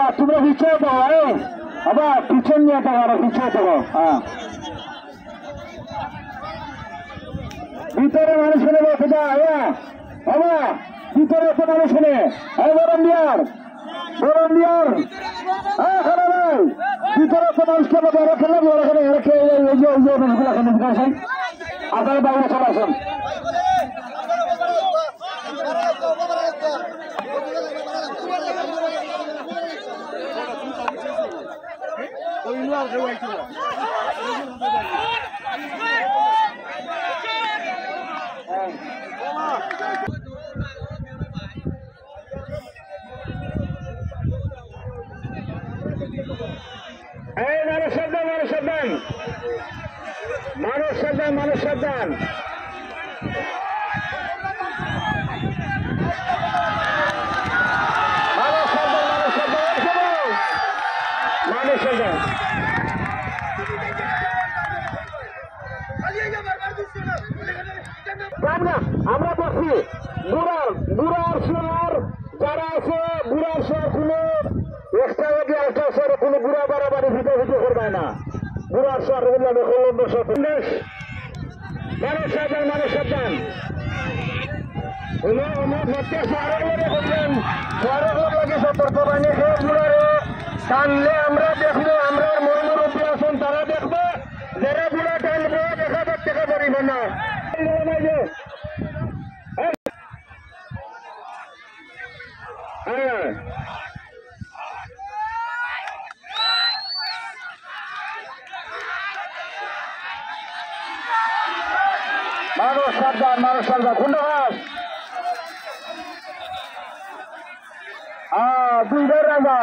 আবার তোমরা পিছিয়ে দেবো আবার পিছন নিয়ে থাকো আরো পিছিয়ে দেবো হ্যাঁ ভিতরে মানুষ নেবে সেটা হ্যাঁ বাবা ভিতরে তো মানুষ নেই বরন্ডিয়ার হ্যাঁ খেলা ভাই ভিতরে তো মানুষ খেলে বড় খেলে বড় খেলে মানুষগুলো এখানে আসেন আপনারা বাইরে চলে আসেন মানুষ সাবধান আমরা বলছি বুড়ার শহর যারা আছে বুড়ার শহর কোনো এক্সট্রা আলট্রা শহরে কোনো বুড়া বাড়াবাড়ি ভিতরে করবে না বুড়ার শহর মানুষ সাবধান সতর্ক বাহিনী টানলে আমরা দেখবো আমরা মনোরূপী আছেন তারা দেখবো যারা বুড়া টানবো দেখা দেখা পারিব না হ্যাঁ মানুষ সাবধান কোনটা হাস দুই ভাই রাজা